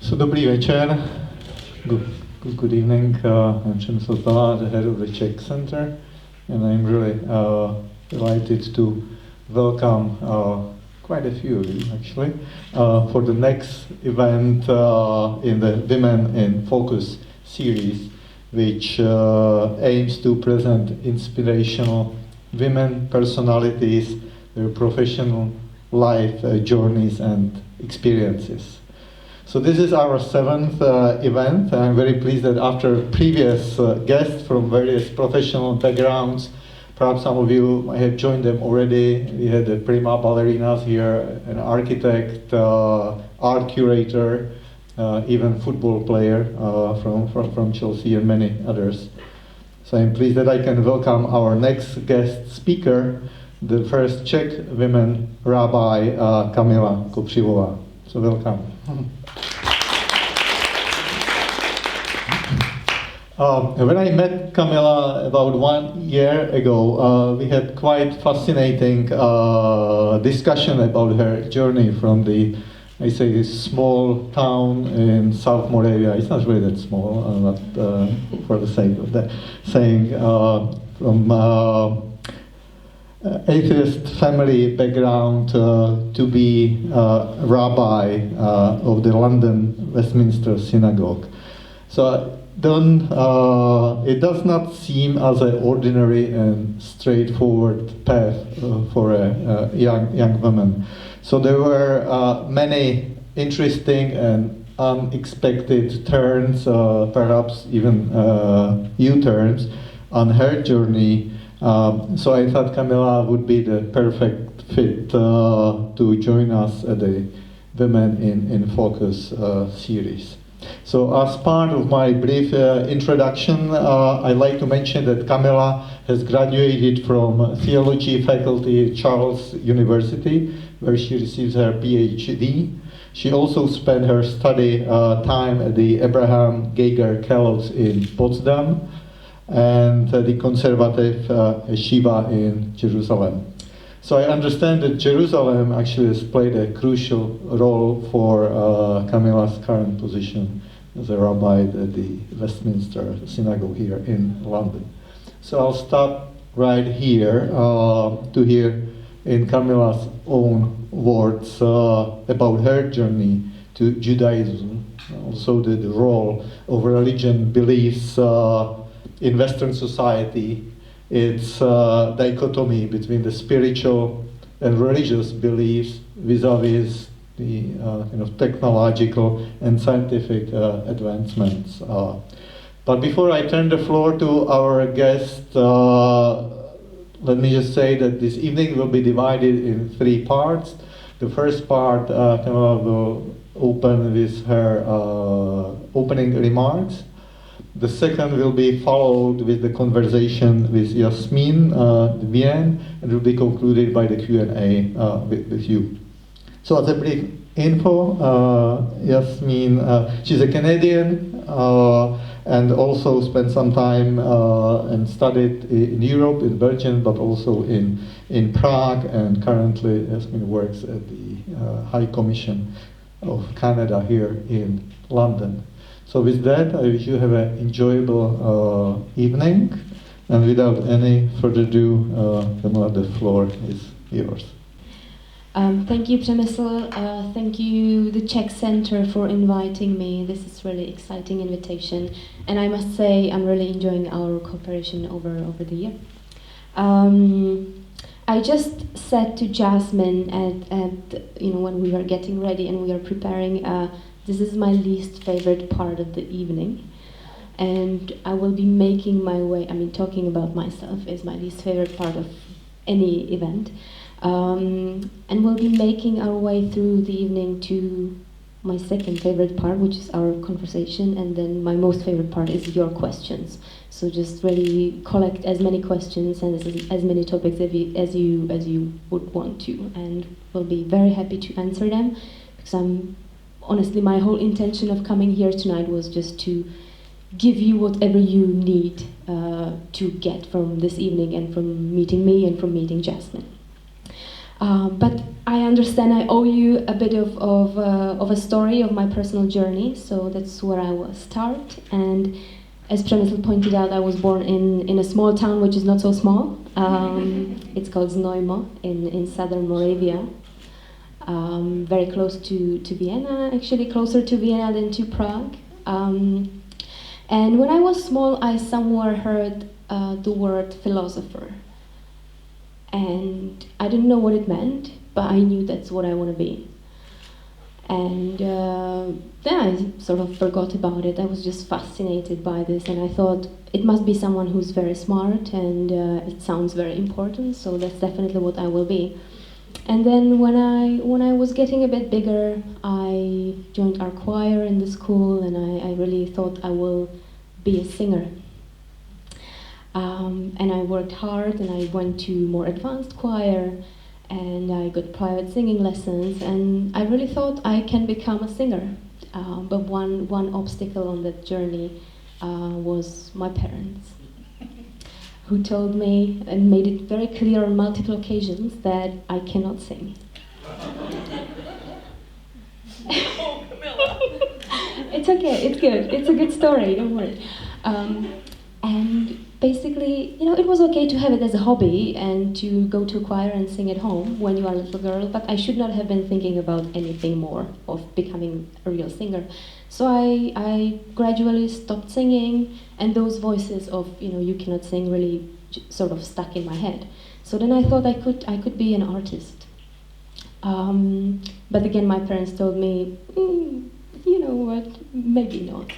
So dobrý večer. Good evening. I'm Przemysław Bala, the head of the Czech Center, and I'm really delighted to welcome quite a few actually for the next event in the Women in Focus series, which aims to present inspirational women personalities, their professional life journeys and experiences. So this is our seventh event, and I'm very pleased that after previous guests from various professional backgrounds, perhaps some of you might have joined them already. We had the prima ballerinas here, an architect, art curator, even football player from Chelsea, and many others. So I'm pleased that I can welcome our next guest speaker, the first Czech women rabbi, Kamila Kopřivová. So welcome. When I met Kamila about 1 year ago, we had quite fascinating discussion about her journey from the, I say, this small town in South Moravia. It's not really that small, but for the sake of that saying, from atheist family background to be rabbi of the London Westminster Synagogue. So it does not seem as an ordinary and straightforward path for a young woman. So there were many interesting and unexpected turns, perhaps even U-turns on her journey. So I thought Kamila would be the perfect fit to join us at the Women in Focus series. So as part of my brief introduction, I'd like to mention that Kamila has graduated from theology faculty at Charles University, where she receives her PhD. She also spent her study time at the Abraham Geiger Kolleg in Potsdam and the Conservative Yeshiva in Jerusalem. So I understand that Jerusalem actually has played a crucial role for Kamila's current position as a rabbi at the Westminster Synagogue here in London. So I'll stop right here to hear in Kamila's own words about her journey to Judaism, also the role of religion beliefs in Western society, its dichotomy between the spiritual and religious beliefs vis-a-vis the kind of technological and scientific advancements. But before I turn the floor to our guest, let me just say that this evening will be divided in three parts. The first part, Kamila will open with her opening remarks. The second will be followed with the conversation with Yasmin Dvien, and will be concluded by the Q&A with you. So as a brief info, Yasmin, she's a Canadian and also spent some time and studied in Europe, in Belgium, but also in Prague, and currently Yasmin works at the High Commission of Canada here in London. So with that, I wish you have an enjoyable evening, and without any further ado, Kamila, the floor is yours. Thank you, Przemysl. Thank you, the Czech Center, for inviting me. This is really exciting invitation, and I must say I'm really enjoying our cooperation over the year. I just said to Jasmine at when we were getting ready and we were preparing. This is my least favorite part of the evening, and I will be making my way. Talking about myself is my least favorite part of any event, and we'll be making our way through the evening to my second favorite part, which is our conversation, and then my most favorite part is your questions. So just really collect as many questions and as many topics as you would want to, and we'll be very happy to answer them, because honestly, my whole intention of coming here tonight was just to give you whatever you need to get from this evening and from meeting me and from meeting Jasmine. But I understand I owe you a bit of a story of my personal journey, so that's where I will start. And as Przemysl pointed out, I was born in a small town which is not so small. It's called Znojmo in southern Moravia, very close to Vienna, actually closer to Vienna than to Prague. And when I was small, I somewhere heard the word philosopher. And I didn't know what it meant, but I knew that's what I want to be. And then I sort of forgot about it. I was just fascinated by this, and I thought it must be someone who's very smart, and it sounds very important, so that's definitely what I will be. And then when I was getting a bit bigger, I joined our choir in the school, and I really thought I will be a singer. And I worked hard, and I went to more advanced choir, and I got private singing lessons, and I really thought I can become a singer. But one obstacle on that journey was my parents, who told me and made it very clear on multiple occasions that I cannot sing. Oh, Kamila! It's okay, it's good, it's a good story, don't worry. And basically, it was okay to have it as a hobby and to go to a choir and sing at home when you are a little girl, but I should not have been thinking about anything more of becoming a real singer. So I gradually stopped singing, and those voices of, you cannot sing really sort of stuck in my head. So then I thought I could be an artist. But again, my parents told me, you know what, maybe not.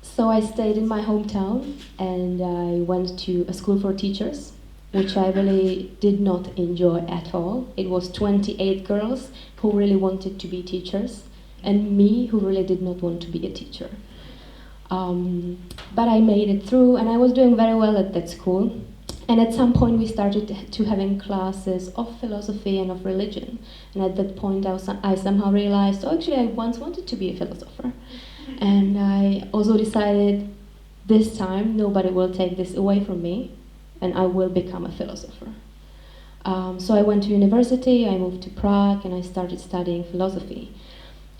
So I stayed in my hometown, and I went to a school for teachers, which I really did not enjoy at all. It was 28 girls who really wanted to be teachers, and me who really did not want to be a teacher. But I made it through, and I was doing very well at that school. And at some point we started to having classes of philosophy and of religion. And at that point I somehow realized, actually I once wanted to be a philosopher. And I also decided this time nobody will take this away from me, and I will become a philosopher. So I went to university, I moved to Prague, and I started studying philosophy.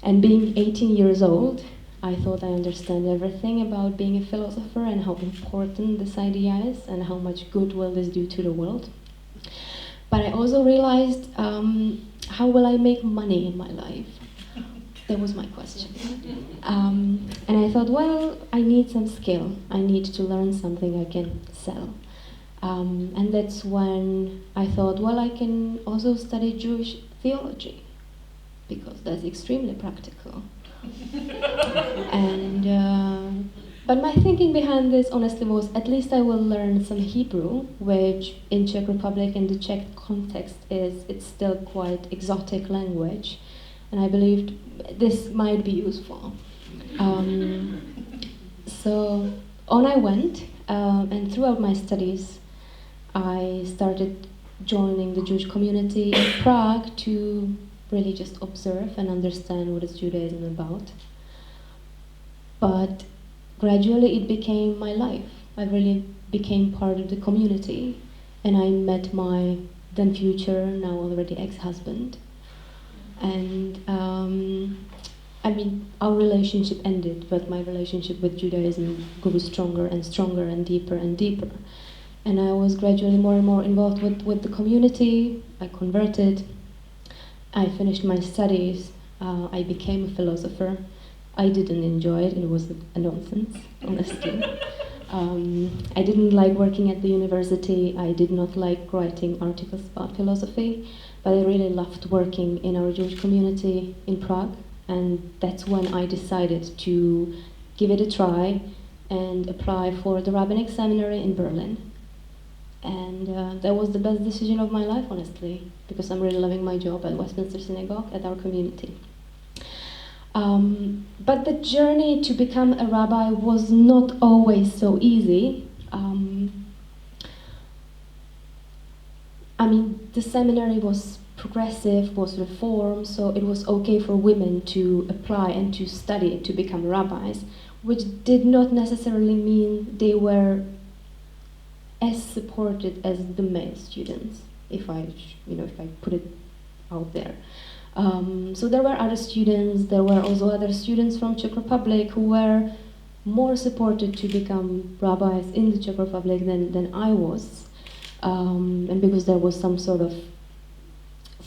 And being 18 years old, I thought I understand everything about being a philosopher and how important this idea is and how much good will this do to the world. But I also realized, how will I make money in my life? That was my question. And I thought, well, I need some skill. I need to learn something I can sell. And that's when I thought, well, I can also study Jewish theology, because that's extremely practical. And but my thinking behind this honestly was, at least I will learn some Hebrew, which in Czech Republic, in the Czech context, it's still quite exotic language, and I believed this might be useful. So on I went, and throughout my studies I started joining the Jewish community in Prague to really just observe and understand what is Judaism about. But gradually it became my life. I really became part of the community, and I met my then future, now already ex-husband. And our relationship ended, but my relationship with Judaism grew stronger and stronger and deeper and deeper. And I was gradually more and more involved with the community. I converted. I finished my studies. I became a philosopher. I didn't enjoy it. It was a nonsense, honestly. I didn't like working at the university. I did not like writing articles about philosophy, but I really loved working in our Jewish community in Prague. And that's when I decided to give it a try and apply for the rabbinic seminary in Berlin. And that was the best decision of my life, honestly, because I'm really loving my job at Westminster Synagogue, at our community. But the journey to become a rabbi was not always so easy. The seminary was progressive, was reform, so it was okay for women to apply and to study to become rabbis, which did not necessarily mean they were as supported as the male students, if I put it out there. So there were other students. There were also other students from Czech Republic who were more supported to become rabbis in the Czech Republic than I was, and because there was some sort of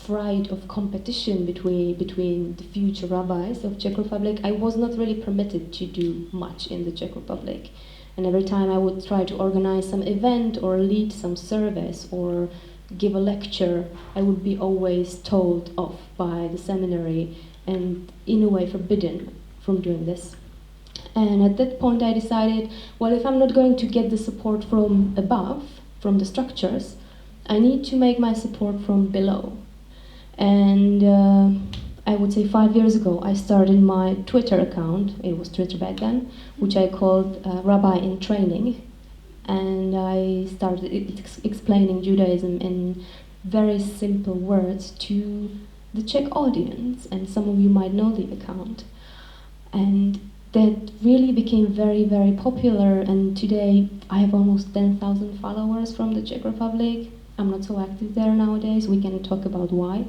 fright of competition between the future rabbis of Czech Republic, I was not really permitted to do much in the Czech Republic. And every time I would try to organize some event or lead some service or give a lecture, I would be always told off by the seminary and in a way forbidden from doing this. And at that point I decided, well, if I'm not going to get the support from above, from the structures, I need to make my support from below. And I would say 5 years ago, I started my Twitter account, it was Twitter back then, which I called Rabbi in Training. And I started explaining Judaism in very simple words to the Czech audience, and some of you might know the account. And that really became very, very popular, and today I have almost 10,000 followers from the Czech Republic. I'm not so active there nowadays, we can talk about why.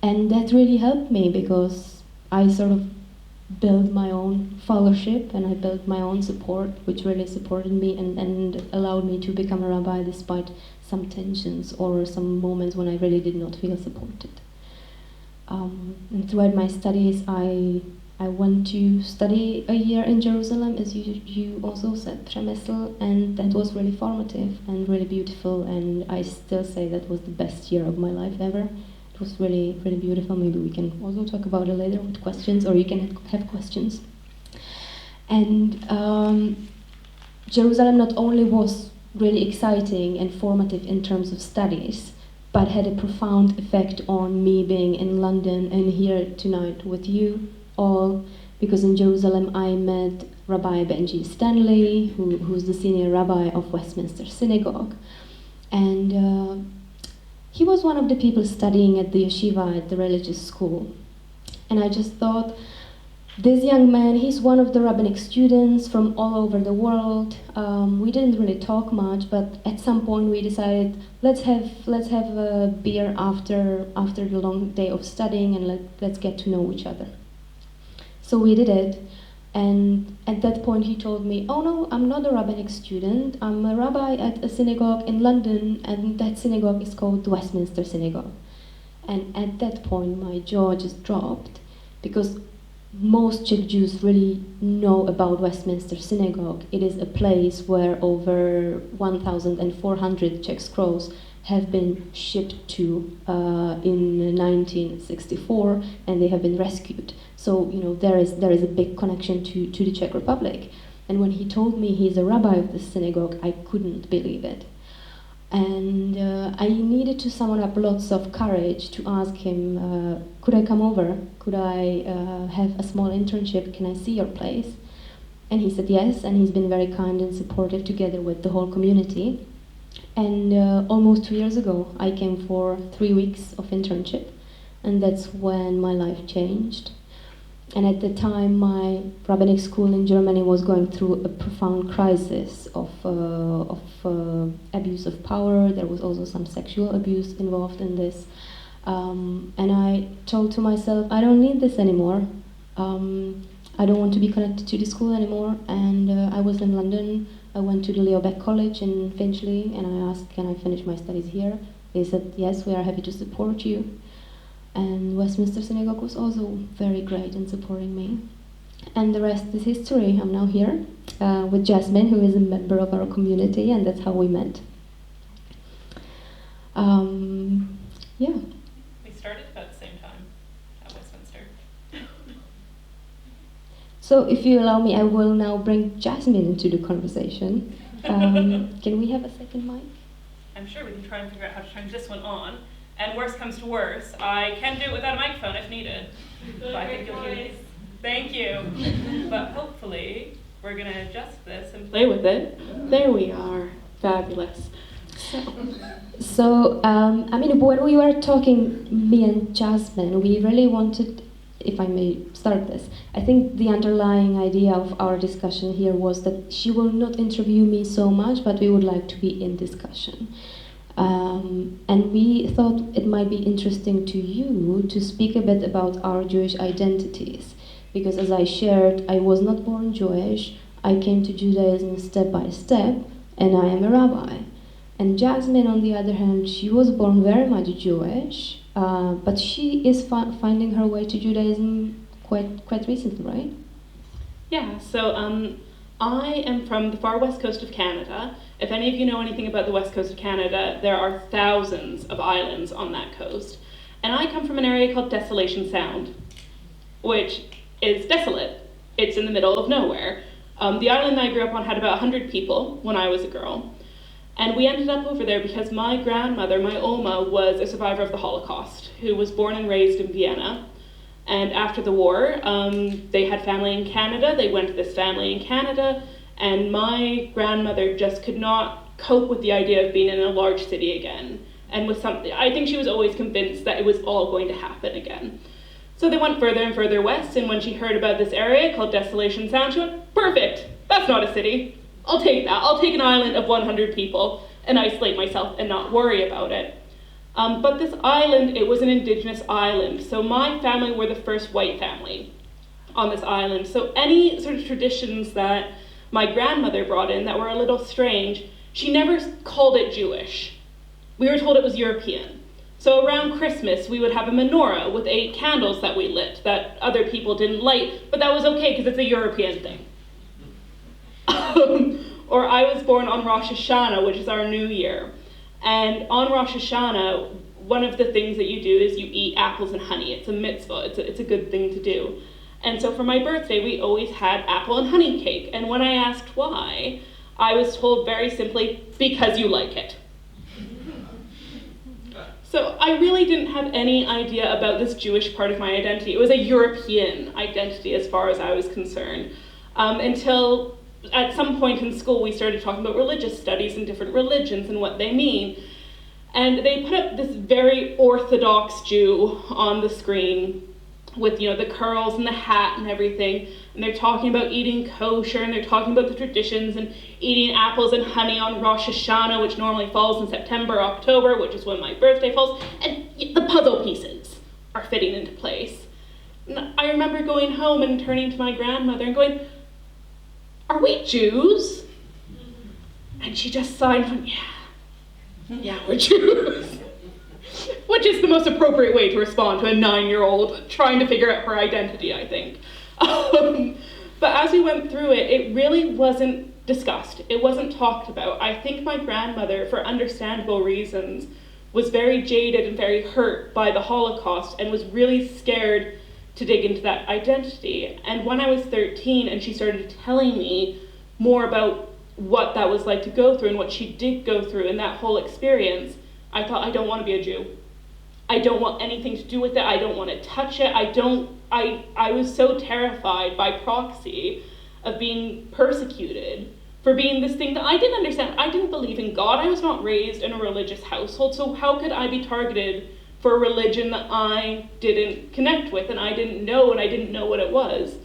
And that really helped me because I sort of built my own fellowship and I built my own support, which really supported me and allowed me to become a rabbi despite some tensions or some moments when I really did not feel supported. And throughout my studies, I went to study a year in Jerusalem, as you also said, Přemysl, and that was really formative and really beautiful, and I still say that was the best year of my life ever. It was really, really beautiful. Maybe we can also talk about it later with questions, or you can have questions. And Jerusalem not only was really exciting and formative in terms of studies, but had a profound effect on me being in London and here tonight with you all, because in Jerusalem I met Rabbi Benji Stanley, who's the senior rabbi of Westminster Synagogue. And he was one of the people studying at the yeshiva at the religious school. And I just thought, this young man, he's one of the rabbinic students from all over the world. We didn't really talk much, but at some point we decided, let's have a beer after the long day of studying, and let's get to know each other. So we did it, and at that point he told me, oh no, I'm not a rabbinic student, I'm a rabbi at a synagogue in London, and that synagogue is called the Westminster Synagogue. And at that point my jaw just dropped, because most Czech Jews really know about Westminster Synagogue. It is a place where over 1,400 Czech scrolls have been shipped to in 1964, and they have been rescued. So there is a big connection to the Czech Republic. And when he told me he's a rabbi of the synagogue, I couldn't believe it. And I needed to summon up lots of courage to ask him, could I come over? Could I have a small internship? Can I see your place? And he said yes, and he's been very kind and supportive together with the whole community. And almost 2 years ago, I came for 3 weeks of internship, and that's when my life changed. And at the time, my rabbinic school in Germany was going through a profound crisis of abuse of power. There was also some sexual abuse involved in this. And I told to myself, I don't need this anymore. I don't want to be connected to the school anymore. And I was in London. I went to the Leo Baeck College in Finchley, and I asked, can I finish my studies here? They said, yes, we are happy to support you. And Westminster Synagogue was also very great in supporting me. And the rest is history. I'm now here with Jasmine, who is a member of our community, and that's how we met. Yeah. We started about the same time at Westminster. So if you allow me, I will now bring Jasmine into the conversation. Can we have a second mic? I'm sure we can try and figure out how to turn this one on. And worst comes to worst, I can do it without a microphone if needed. But I think you'll hear me. Thank you. But hopefully, we're going to adjust this and play with it. There we are. Fabulous. So, when we were talking, me and Jasmine, we really wanted if I may start this, I think the underlying idea of our discussion here was that she will not interview me so much, but we would like to be in discussion. And we thought it might be interesting to you to speak a bit about our Jewish identities. Because as I shared, I was not born Jewish, I came to Judaism step by step, and I am a rabbi. And Jasmine, on the other hand, she was born very much Jewish, but she is finding her way to Judaism quite recently, right? Yeah, so I am from the far west coast of Canada. If any of you know anything about the west coast of Canada, there are thousands of islands on that coast. And I come from an area called Desolation Sound, which is desolate. It's in the middle of nowhere. The island I grew up on had about 100 people when I was a girl. And we ended up over there because my grandmother, my Oma, was a survivor of the Holocaust, who was born and raised in Vienna. And after the war, they had family in Canada. They went to this family in Canada, and my grandmother just could not cope with the idea of being in a large city again. And with something, I think she was always convinced that it was all going to happen again. So they went further and further west, and when she heard about this area called Desolation Sound, she went, perfect, that's not a city. I'll take that. I'll take an island of 100 people and isolate myself and not worry about it. But this island, it was an indigenous island. So my family were the first white family on this island. So any sort of traditions that my grandmother brought in that were a little strange, she never called it Jewish. We were told it was European. So around Christmas, we would have a menorah with 8 candles that we lit that other people didn't light, but that was okay because it's a European thing. Or I was born on Rosh Hashanah, which is our new year. And on Rosh Hashanah, one of the things that you do is you eat apples and honey. It's a mitzvah. It's a good thing to do. And so for my birthday, we always had apple and honey cake. And when I asked why, I was told very simply, because you like it. So I really didn't have any idea about this Jewish part of my identity. It was a European identity as far as I was concerned, until at some point in school we started talking about religious studies and different religions and what they mean. And they put up this very Orthodox Jew on the screen with, the curls and the hat and everything. And they're talking about eating kosher, and they're talking about the traditions and eating apples and honey on Rosh Hashanah, which normally falls in September, October, which is when my birthday falls. And the puzzle pieces are fitting into place. And I remember going home and turning to my grandmother and going, "Are we Jews?" And she just sighed and went, yeah, we're Jews. Which is the most appropriate way to respond to a 9-year-old trying to figure out her identity, I think. But as we went through it, it really wasn't discussed. It wasn't talked about. I think my grandmother, for understandable reasons, was very jaded and very hurt by the Holocaust and was really scared to dig into that identity. And when I was 13 and she started telling me more about what that was like to go through and what she did go through in that whole experience, I thought, I don't want to be a Jew. I don't want anything to do with it. I don't want to touch it. I was so terrified by proxy of being persecuted for being this thing that I didn't understand. I didn't believe in God. I was not raised in a religious household, so how could I be targeted for a religion that I didn't connect with and I didn't know, and I didn't know what it was?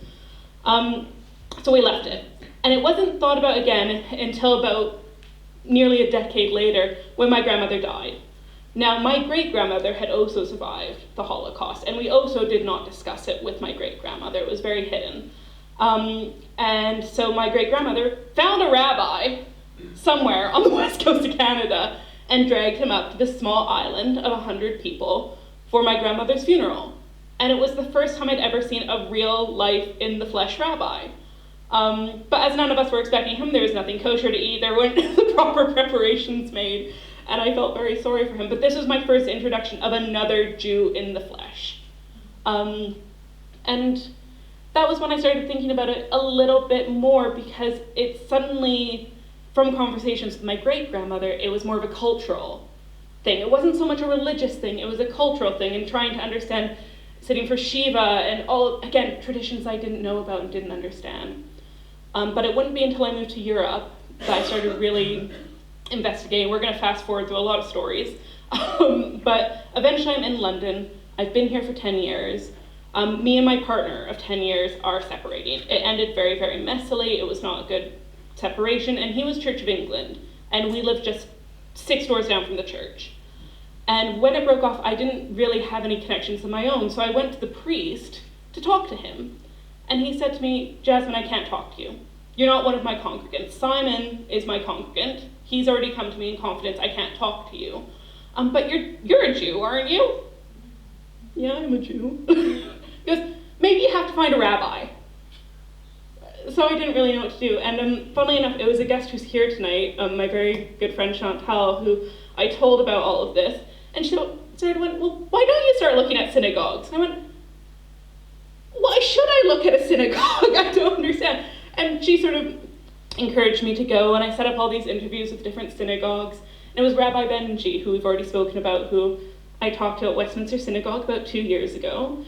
So we left it. And it wasn't thought about again until about nearly a decade later when my grandmother died. Now, my great-grandmother had also survived the Holocaust, and we also did not discuss it with my great-grandmother. It was very hidden. And so my great-grandmother found a rabbi somewhere on the west coast of Canada and dragged him up to this small island of 100 people for my grandmother's funeral. And it was the first time I'd ever seen a real life in the flesh rabbi. But as none of us were expecting him, there was nothing kosher to eat, there weren't the proper preparations made, and I felt very sorry for him. But this was my first introduction of another Jew in the flesh. And that was when I started thinking about it a little bit more, because it suddenly, from conversations with my great-grandmother, it was more of a cultural thing. It wasn't so much a religious thing, it was a cultural thing, and trying to understand sitting for Shiva and all, again, traditions I didn't know about and didn't understand. But it wouldn't be until I moved to Europe that I started really investigating. We're going to fast forward through a lot of stories. But eventually I'm in London. I've been here for 10 years. Me and my partner of 10 years are separating. It ended very, very messily. It was not a good separation, and he was Church of England, and we lived just 6 doors down from the church. And when it broke off, I didn't really have any connections of my own, so I went to the priest to talk to him. And he said to me, Jasmine, I can't talk to you. You're not one of my congregants. Simon is my congregant. He's already come to me in confidence. I can't talk to you. But you're a Jew, aren't you? Yeah, I'm a Jew. He goes, maybe you have to find a rabbi. So I didn't really know what to do. And funnily enough, it was a guest who's here tonight, my very good friend Chantal, who I told about all of this. And she sort of went, well, why don't you start looking at synagogues? And I went, why should I look at a synagogue? I don't understand. And she sort of encouraged me to go, and I set up all these interviews with different synagogues. And it was Rabbi Benji, who we've already spoken about, who I talked to at Westminster Synagogue about 2 years ago.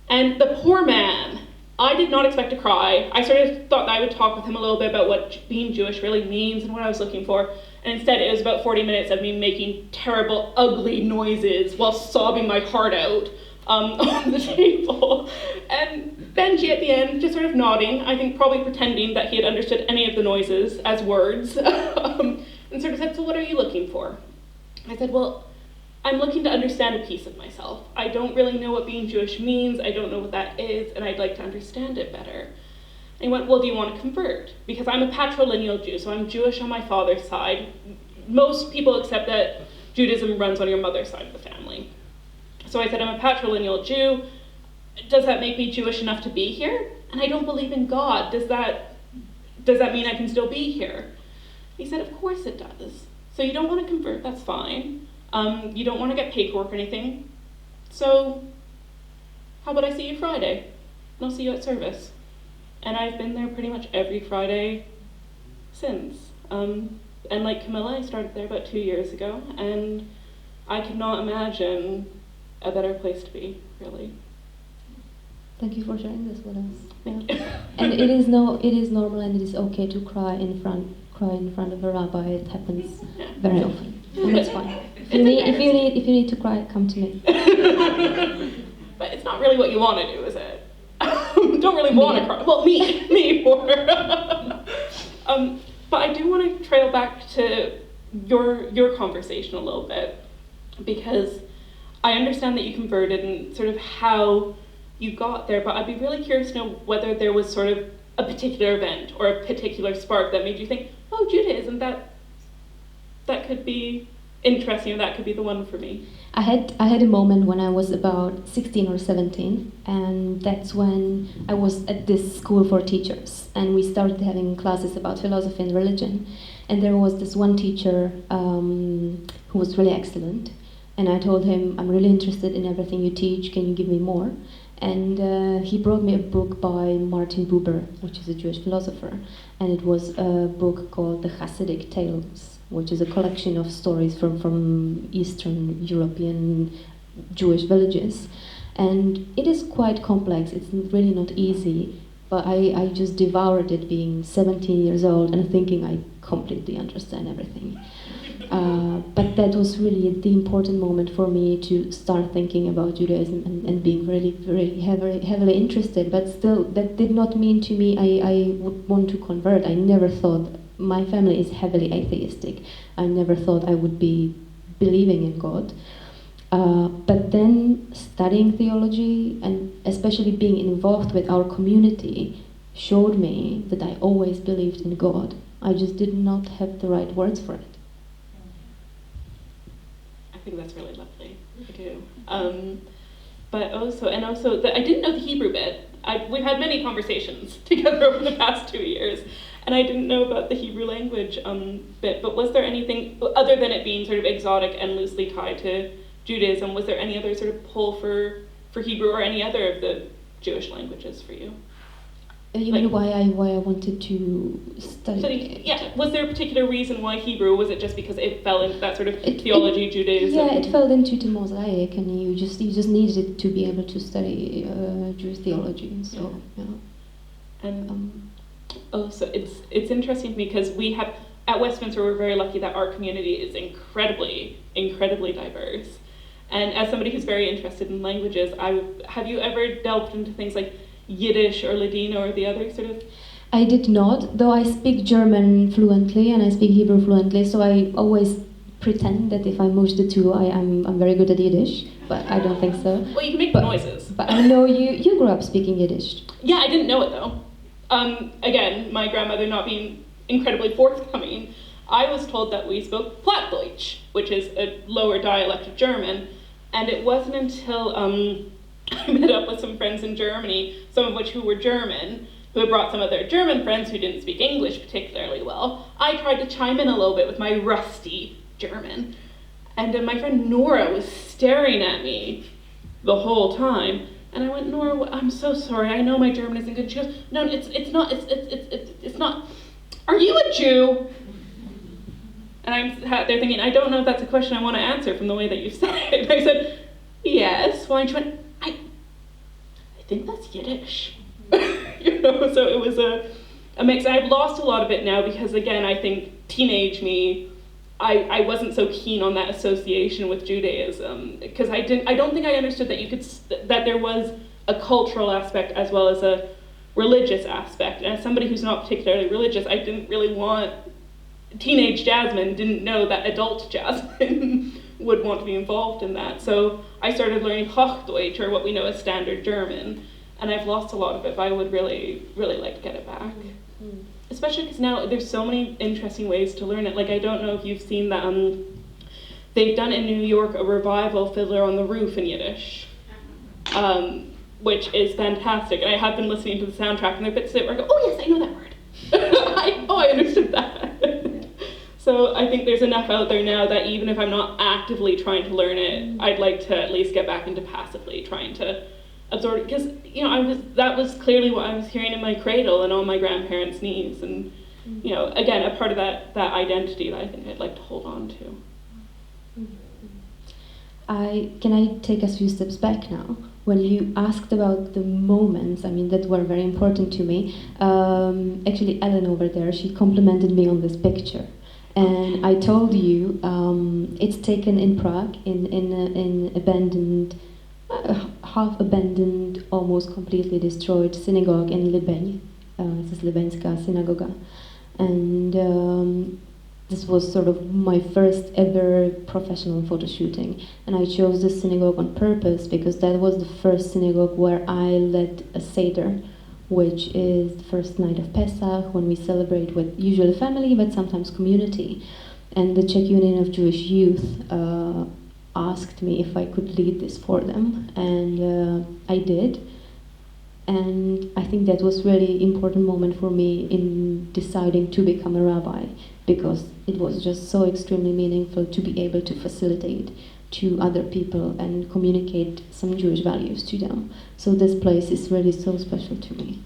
And the poor man, I did not expect to cry. I sort of thought I would talk with him a little bit about what being Jewish really means and what I was looking for. And instead, it was about 40 minutes of me making terrible, ugly noises while sobbing my heart out on the table. And Benji at the end, just sort of nodding, I think probably pretending that he had understood any of the noises as words, and sort of said, so what are you looking for? I said, well, I'm looking to understand a piece of myself. I don't really know what being Jewish means, I don't know what that is, and I'd like to understand it better. And he went, well, do you want to convert? Because I'm a patrilineal Jew, so I'm Jewish on my father's side. Most people accept that Judaism runs on your mother's side of the family. So I said, I'm a patrilineal Jew. Does that make me Jewish enough to be here? And I don't believe in God. Does that mean I can still be here? He said, of course it does. So you don't want to convert, that's fine. You don't want to get paperwork or anything. So how about I see you Friday? And I'll see you at service. And I've been there pretty much every Friday since. And like Kamila, I started there about 2 years ago, and I could not imagine a better place to be, really. Thank you for sharing this with us. Yeah. And it is normal, and it is okay to cry in front of a rabbi. It happens very often, and that's fine. If you need to cry, come to me. But it's not really what you want to do, is it? Don't really want to cry. Well, me more. But I do want to trail back to your conversation a little bit, because I understand that you converted and sort of how you got there, but I'd be really curious to know whether there was sort of a particular event or a particular spark that made you think, oh, Judaism, that could be interesting, or that could be the one for me. I had a moment when I was about 16 or 17, and that's when I was at this school for teachers, and we started having classes about philosophy and religion, and there was this one teacher who was really excellent, and I told him, I'm really interested in everything you teach, can you give me more? And he brought me a book by Martin Buber, which is a Jewish philosopher, and it was a book called The Hasidic Tales, which is a collection of stories from Eastern European Jewish villages. And it is quite complex, it's really not easy, but I just devoured it being 17 years old and thinking I completely understand everything. But that was really the important moment for me to start thinking about Judaism and being really heavily interested. But still, that did not mean to me I would want to convert. I never thought, my family is heavily atheistic. I never thought I would be believing in God. But then studying theology and especially being involved with our community showed me that I always believed in God. I just did not have the right words for it. I think that's really lovely. I do. But also I didn't know the Hebrew bit. We've had many conversations together over the past 2 years, and I didn't know about the Hebrew language bit. But was there anything other than it being sort of exotic and loosely tied to Judaism? Was there any other sort of pull for Hebrew or any other of the Jewish languages for you? You mean why I wanted to study? Yeah. Was there a particular reason why Hebrew? Was it just because it fell into that sort of theology, Judaism? Yeah, it fell into the mosaic, and you just needed it to be able to study Jewish theology. So yeah. And so it's interesting to me because we have at Westminster, we're very lucky that our community is incredibly diverse. And as somebody who's very interested in languages, have you ever delved into things like Yiddish or Ladino or the other sort of? I did not, though I speak German fluently and I speak Hebrew fluently, so I always pretend that if I merge the two, I'm very good at Yiddish, but I don't think so. Well, you can make the noises. But I know you grew up speaking Yiddish. Yeah, I didn't know it though. Again, my grandmother not being incredibly forthcoming, I was told that we spoke Plattdeutsch, which is a lower dialect of German, and it wasn't until I met up with some friends in Germany, some of which who were German, who had brought some of their German friends who didn't speak English particularly well. I tried to chime in a little bit with my rusty German, and my friend Nora was staring at me the whole time, and I went, Nora, I'm so sorry, I know my German isn't good. She goes, no, it's not. Are you a Jew? And I'm there thinking, I don't know if that's a question I want to answer from the way that you said it. And I said, yes. Well, and she went, I think that's Yiddish. So it was a mix. I've lost a lot of it now because, again, I think teenage me, I wasn't so keen on that association with Judaism because I don't think I understood that that there was a cultural aspect as well as a religious aspect. And as somebody who's not particularly religious, I didn't really want. Teenage Jasmine didn't know that adult Jasmine would want to be involved in that. So I started learning Hochdeutsch, or what we know as Standard German, and I've lost a lot of it, but I would really, really like to get it back. Mm-hmm. Especially because now there's so many interesting ways to learn it. Like, I don't know if you've seen that, they've done in New York a revival Fiddler on the Roof in Yiddish, which is fantastic. And I have been listening to the soundtrack, and there are bits of it where I go, oh yes, I know that word. I understood that. So I think there's enough out there now that even if I'm not actively trying to learn it, I'd like to at least get back into passively trying to absorb it. Because, that was clearly what I was hearing in my cradle and on my grandparents' knees. And, again, a part of that identity that I think I'd like to hold on to. Can I take a few steps back now? When you asked about the moments, that were very important to me, actually Ellen over there, she complimented me on this picture. And I told you it's taken in Prague, in abandoned, half-abandoned, almost completely destroyed synagogue in Libeň. This is Libeňská synagoga. And this was sort of my first ever professional photo shooting. And I chose this synagogue on purpose because that was the first synagogue where I led a Seder, which is the first night of Pesach, when we celebrate with usually family, but sometimes community. And the Czech Union of Jewish Youth asked me if I could lead this for them, and I did. And I think that was really important moment for me in deciding to become a rabbi, because it was just so extremely meaningful to be able to facilitate to other people and communicate some Jewish values to them. So this place is really so special to me.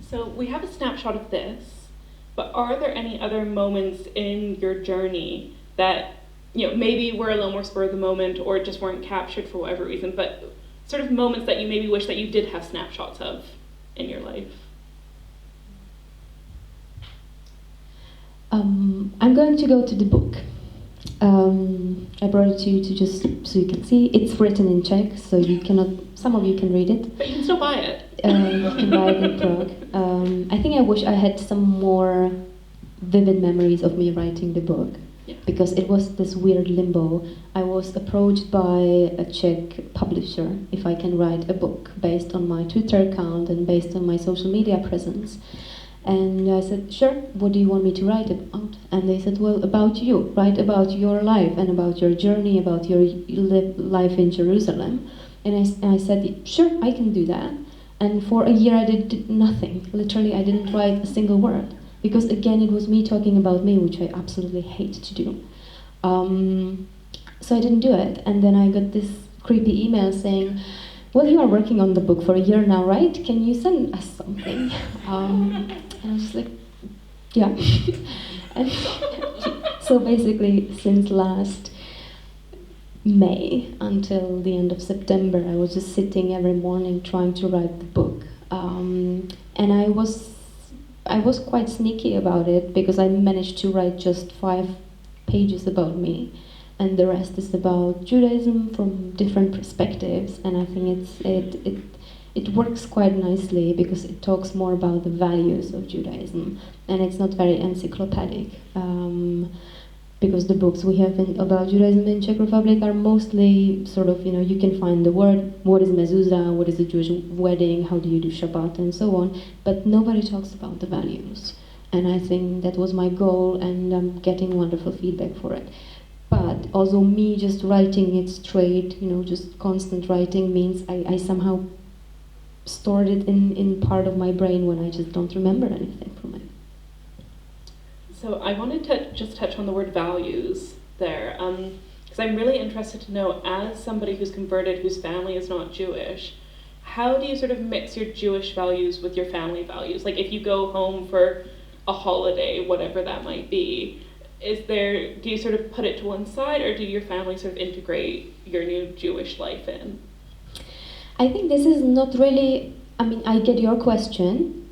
So we have a snapshot of this, but are there any other moments in your journey that, maybe were a little more spur of the moment or just weren't captured for whatever reason, but sort of moments that you maybe wish that you did have snapshots of in your life? I'm going to go to the book. I brought it to you to just so you can see. It's written in Czech, so some of you can read it. But you can still buy it. You can buy it in Prague. I think I wish I had some more vivid memories of me writing the book, because it was this weird limbo. I was approached by a Czech publisher if I can write a book based on my Twitter account and based on my social media presence. And I said, sure, what do you want me to write about? And they said, well, about you. Write about your life and about your journey, about your life in Jerusalem. And I said, sure, I can do that. And for a year I did nothing. Literally, I didn't write a single word. Because again, it was me talking about me, which I absolutely hate to do. So I didn't do it. And then I got this creepy email saying, well, you are working on the book for a year now, right? Can you send us something? And I was just like, yeah. And so basically, since last May until the end of September, I was just sitting every morning trying to write the book. And I was quite sneaky about it, because I managed to write just 5 pages about me. and the rest is about Judaism from different perspectives. And I think it works quite nicely because it talks more about the values of Judaism, and it's not very encyclopedic. Because the books we have about Judaism in Czech Republic are mostly sort of, you can find the word, what is mezuzah, what is a Jewish wedding, how do you do Shabbat, and so on, but nobody talks about the values. And I think that was my goal, and I'm getting wonderful feedback for it. But also me just writing it straight, just constant writing means I somehow stored it in part of my brain when I just don't remember anything from it. So I wanted to just touch on the word values there, because I'm really interested to know, as somebody who's converted, whose family is not Jewish, how do you sort of mix your Jewish values with your family values? Like if you go home for a holiday, whatever that might be, do you sort of put it to one side, or do your family sort of integrate your new Jewish life in? I think this is not really, I get your question,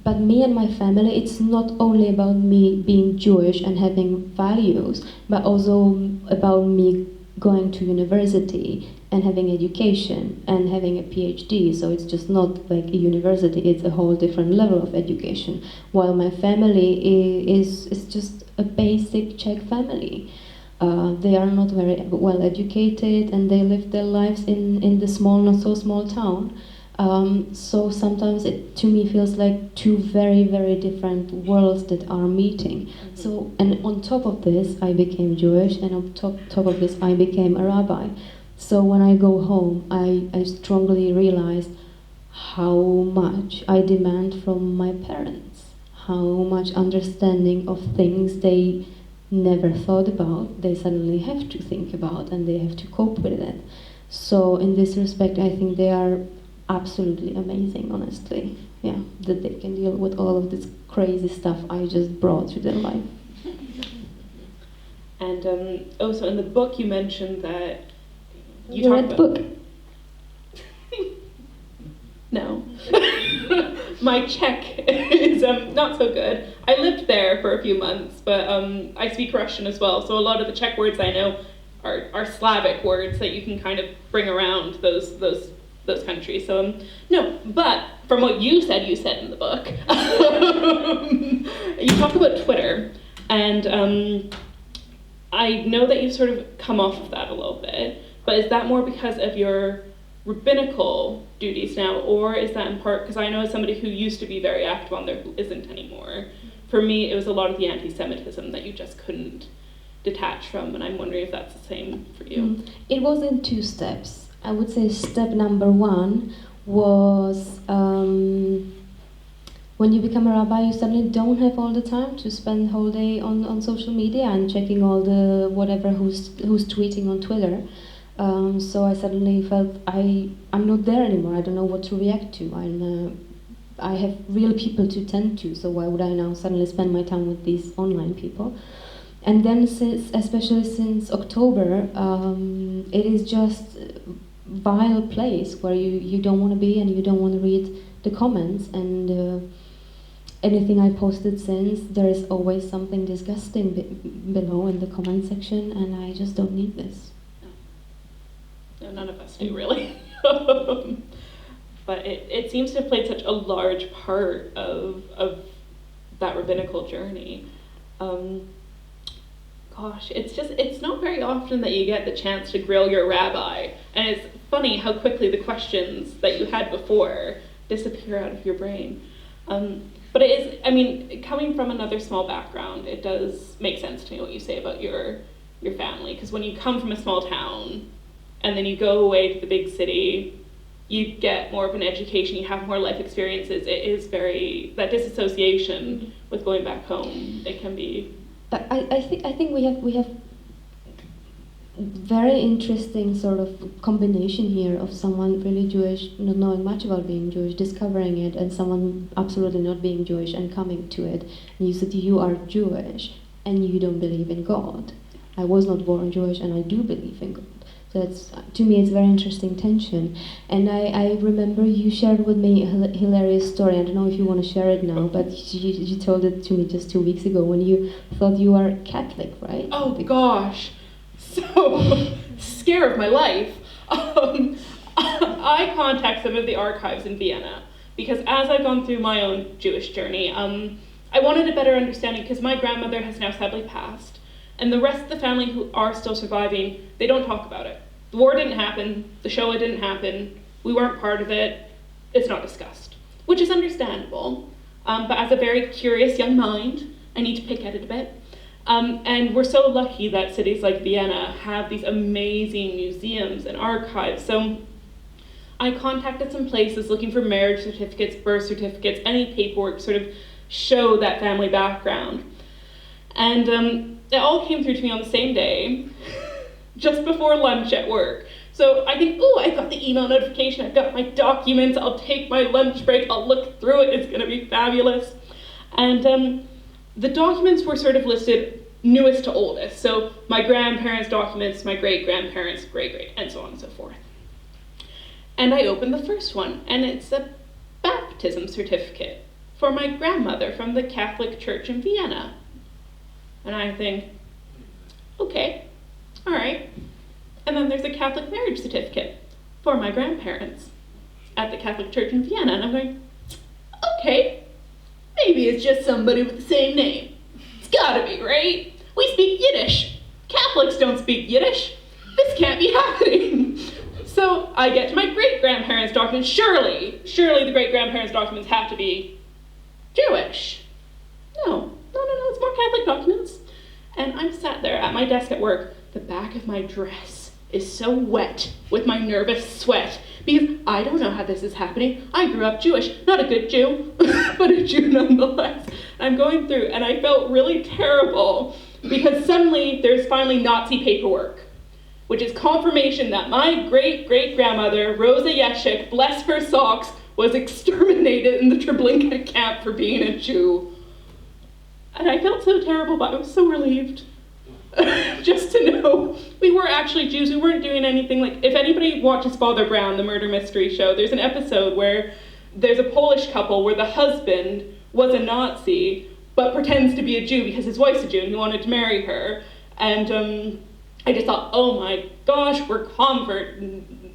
but me and my family, it's not only about me being Jewish and having values, but also about me going to university and having education and having a PhD. So it's just not like a university, it's a whole different level of education. While my family is just a basic Czech family. They are not very well educated, and they live their lives in the small, not so small town. So sometimes it, to me, feels like two very, very different worlds that are meeting. Mm-hmm. So, and on top of this, I became Jewish, and on top of this, I became a rabbi. So when I go home, I strongly realized how much I demand from my parents, how much understanding of things they never thought about, they suddenly have to think about, and they have to cope with it. So in this respect, I think they are absolutely amazing, honestly. Yeah, that they can deal with all of this crazy stuff I just brought to their life. And also in the book you mentioned that you read the book? No. My Czech is not so good. I lived there for a few months, but I speak Russian as well, so a lot of the Czech words I know are Slavic words that you can kind of bring around those countries. So no, but from what you said in the book, you talk about Twitter, and I know that you've sort of come off of that a little bit, but is that more because of your rabbinical duties now, or is that in part because I know as somebody who used to be very active on there who isn't anymore? For me, it was a lot of the anti-Semitism that you just couldn't detach from, and I'm wondering if that's the same for you. It was in two steps. I would say step number one was when you become a rabbi, you suddenly don't have all the time to spend the whole day on social media and checking all the whatever who's tweeting on Twitter. So I suddenly felt I'm not there anymore. I don't know what to react to. I have real people to tend to, so why would I now suddenly spend my time with these online people? And then, especially since October, it is just a vile place where you don't want to be, and you don't want to read the comments. And anything I posted since, there is always something disgusting below in the comment section, and I just don't need this. No, none of us do, really. But it seems to have played such a large part of that rabbinical journey. Gosh, it's not very often that you get the chance to grill your rabbi, and it's funny how quickly the questions that you had before disappear out of your brain. But it is, I mean, coming from another small background, it does make sense to me what you say about your family, because when you come from a small town and then you go away to the big city, you get more of an education, you have more life experiences. It is that disassociation with going back home, it can be. But I think we have very interesting sort of combination here of someone really Jewish, not knowing much about being Jewish, discovering it, and someone absolutely not being Jewish and coming to it. And you said you are Jewish and you don't believe in God. I was not born Jewish and I do believe in God. So to me it's a very interesting tension. And I remember you shared with me a hilarious story. I don't know if you want to share it now, but you told it to me just 2 weeks ago when you thought you are Catholic, right? Oh gosh. So, scare of my life, I contact some of the archives in Vienna, because as I've gone through my own Jewish journey, I wanted a better understanding, because my grandmother has now sadly passed, and the rest of the family who are still surviving, they don't talk about it. The war didn't happen, the Shoah didn't happen, we weren't part of it, it's not discussed, which is understandable, but as a very curious young mind, I need to pick at it a bit. And we're so lucky that cities like Vienna have these amazing museums and archives. So I contacted some places looking for marriage certificates, birth certificates, any paperwork sort of show that family background. And it all came through to me on the same day, just before lunch at work. So I think, oh, I got the email notification, I've got my documents, I'll take my lunch break, I'll look through it, it's gonna be fabulous. And the documents were sort of listed newest to oldest. So my grandparents' documents, my great-grandparents, great-great, and so on and so forth. And I opened the first one, and it's a baptism certificate for my grandmother from the Catholic Church in Vienna. And I think, okay, all right. And then there's a Catholic marriage certificate for my grandparents at the Catholic Church in Vienna. And I'm going, okay, maybe it's just somebody with the same name. It's gotta be, right? We speak Yiddish. Catholics don't speak Yiddish. This can't be happening. So I get to my great-grandparents' documents. Surely the great-grandparents' documents have to be Jewish. No, it's more Catholic documents. And I'm sat there at my desk at work. The back of my dress is so wet with my nervous sweat because I don't know how this is happening. I grew up Jewish, not a good Jew, but a Jew nonetheless. I'm going through, and I felt really terrible because suddenly there's finally Nazi paperwork, which is confirmation that my great-great-grandmother, Rosa Yeshik, bless her socks, was exterminated in the Treblinka camp for being a Jew. And I felt so terrible, but I was so relieved. Just to know we were actually Jews. We weren't doing anything like, if anybody watches Father Brown, the murder mystery show, there's an episode where there's a Polish couple where the husband was a Nazi, but pretends to be a Jew because his wife's a Jew and he wanted to marry her. And I just thought, oh my gosh, we're convert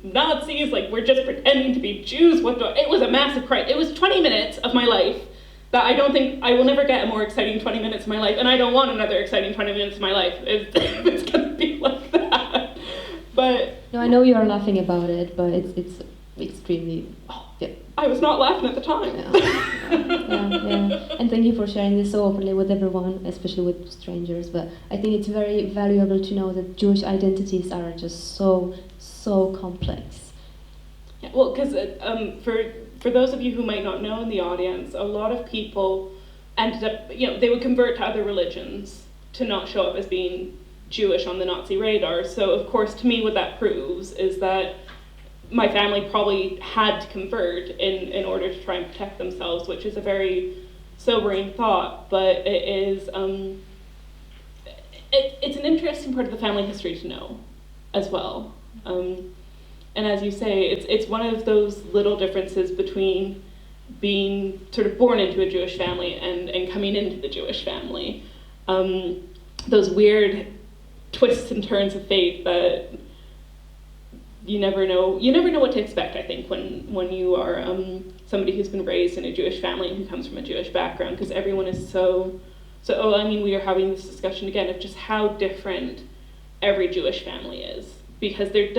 Nazis, like we're just pretending to be Jews. It was a massive crisis. It was 20 minutes of my life that I don't think, I will never get a more exciting 20 minutes of my life, and I don't want another exciting 20 minutes of my life if it's going to be like that. But no, I know you are laughing about it, but it's extremely, yeah. I was not laughing at the time. Yeah. And thank you for sharing this so openly with everyone, especially with strangers. But I think it's very valuable to know that Jewish identities are just so complex. Yeah, well, because for those of you who might not know in the audience, a lot of people ended up, they would convert to other religions to not show up as being Jewish on the Nazi radar. So, of course, to me, what that proves is that my family probably had to convert in order to try and protect themselves, which is a very sobering thought, but it is, it's an interesting part of the family history to know as well. And as you say, it's one of those little differences between being sort of born into a Jewish family and coming into the Jewish family. Those weird twists and turns of fate that you never know what to expect, I think, when you are somebody who's been raised in a Jewish family and who comes from a Jewish background, because everyone is we are having this discussion again of just how different every Jewish family is. Because there's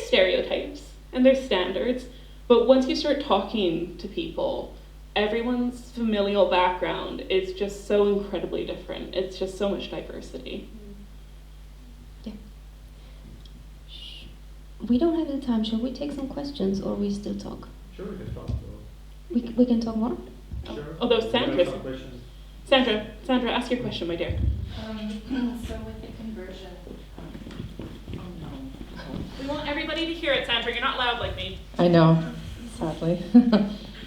stereotypes and there's standards, but once you start talking to people, everyone's familial background is just so incredibly different. It's just so much diversity. Yeah. We don't have the time. Shall we take some questions, or we still talk? Sure, we can talk. We can talk more? Although Sandra, ask your question, my dear. So with the conversion, We want everybody to hear it, Sandra. You're not loud like me. I know, sadly.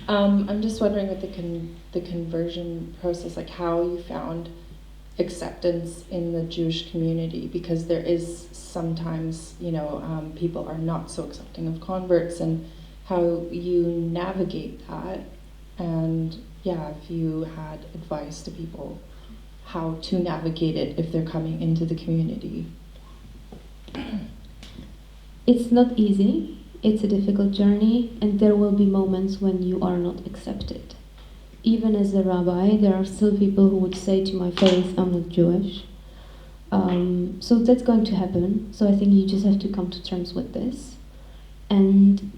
I'm just wondering with the conversion process, like how you found acceptance in the Jewish community, because there is sometimes, people are not so accepting of converts, and how you navigate that, and if you had advice to people how to navigate it if they're coming into the community. it's not easy, it's a difficult journey, and there will be moments when you are not accepted. Even as a rabbi, there are still people who would say to my face, I'm not Jewish. So that's going to happen. So I think you just have to come to terms with this. And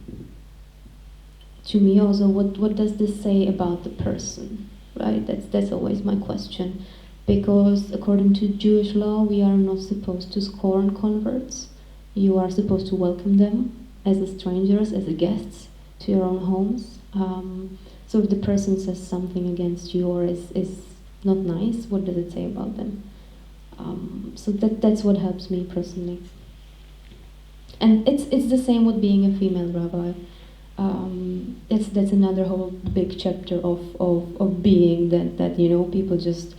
to me also, what does this say about the person, right? That's always my question. Because according to Jewish law, we are not supposed to scorn converts. You are supposed to welcome them as strangers, as guests to your own homes. So if the person says something against you or is not nice, what does it say about them? So that's what helps me personally. And it's the same with being a female rabbi. That's another whole big chapter of being that people just,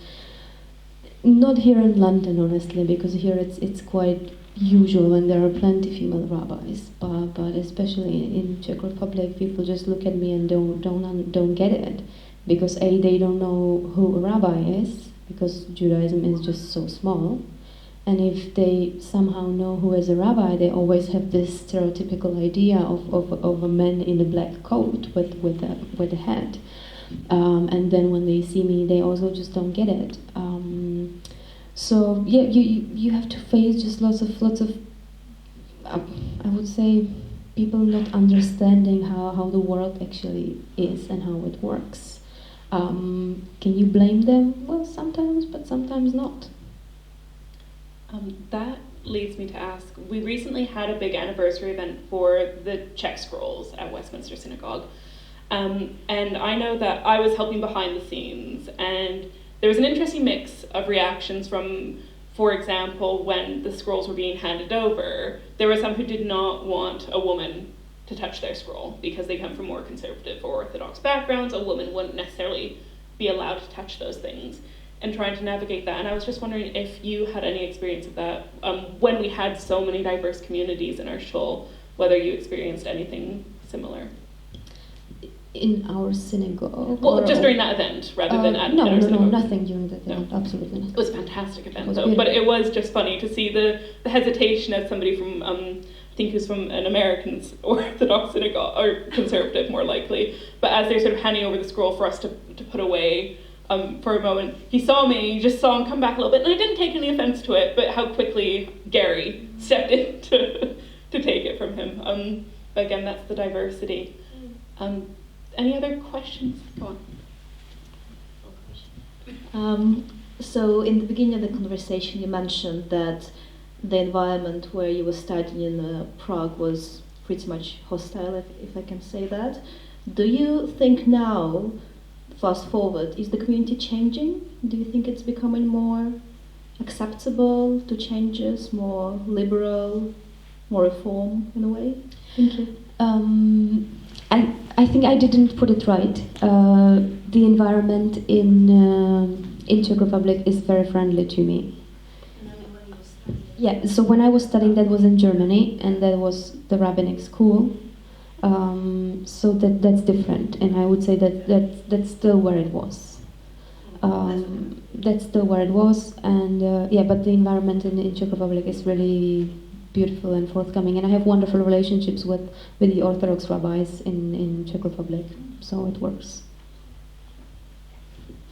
not here in London honestly, because here it's quite usual and there are plenty female rabbis, but especially in Czech Republic, people just look at me and don't get it, because they don't know who a rabbi is, because Judaism is just so small, and if they somehow know who is a rabbi, they always have this stereotypical idea of a man in a black coat with a hat, and then when they see me, they also just don't get it. So yeah, you have to face just lots of I would say people not understanding how the world actually is and how it works. Can you blame them? Well, sometimes, but sometimes not. That leads me to ask, we recently had a big anniversary event for the Czech scrolls at Westminster Synagogue. And I know that I was helping behind the scenes, and there was an interesting mix of reactions from, for example, when the scrolls were being handed over, there were some who did not want a woman to touch their scroll because they come from more conservative or orthodox backgrounds. A woman wouldn't necessarily be allowed to touch those things, and trying to navigate that. And I was just wondering if you had any experience of that when we had so many diverse communities in our shul, whether you experienced anything similar. In our synagogue? Well, just during that event, rather than at our synagogue. No, nothing during that event, absolutely not. It was a fantastic event, though. But it was just funny to see the hesitation as somebody from, I think who's from an American Orthodox synagogue, or conservative more likely, but as they're sort of handing over the scroll for us to put away for a moment, he saw me, you just saw him come back a little bit, and I didn't take any offense to it, but how quickly Gary stepped in to take it from him. But again, that's the diversity. Any other questions? Go on. So in the beginning of the conversation, you mentioned that the environment where you were studying in Prague was pretty much hostile, if I can say that. Do you think now, fast forward, is the community changing? Do you think it's becoming more acceptable to changes, more liberal, more reform in a way? Thank you. I think I didn't put it right. The environment in Czech Republic is very friendly to me. Yeah, so when I was studying, that was in Germany, and that was the rabbinic school. So that's different, and I would say that's still where it was. That's still where it was, and but the environment in Czech Republic is really beautiful and forthcoming, and I have wonderful relationships with the Orthodox rabbis in Czech Republic, so it works.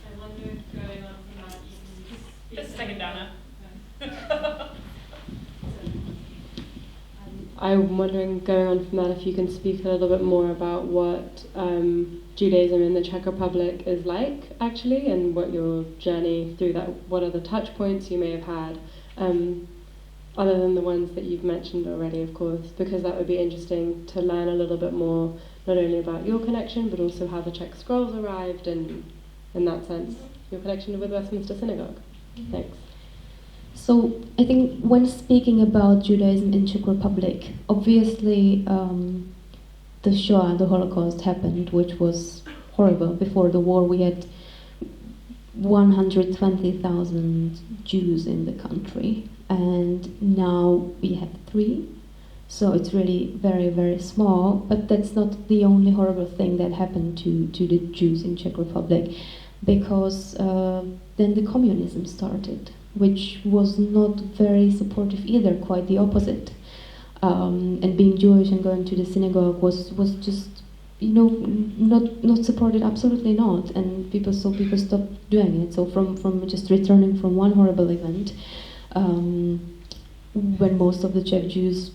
I wonder, going on from that, just a second, Donna. I'm wondering, going on from that, if you can speak a little bit more about what Judaism in the Czech Republic is like, actually, and what your journey through that, what are the touch points you may have had, other than the ones that you've mentioned already, of course, because that would be interesting to learn a little bit more, not only about your connection, but also how the Czech scrolls arrived, and in that sense, your connection with Westminster Synagogue. Thanks. So I think when speaking about Judaism in Czech Republic, obviously the Shoah, the Holocaust happened, which was horrible. Before the war we had 120,000 Jews in the country, and now we have 3. So it's really very, very small, but that's not the only horrible thing that happened to the Jews in Czech Republic, because then the communism started, which was not very supportive either, quite the opposite. and being Jewish and going to the synagogue was just, not supported, absolutely not. And people stopped doing it. So from just returning from one horrible event, when most of the Czech Jews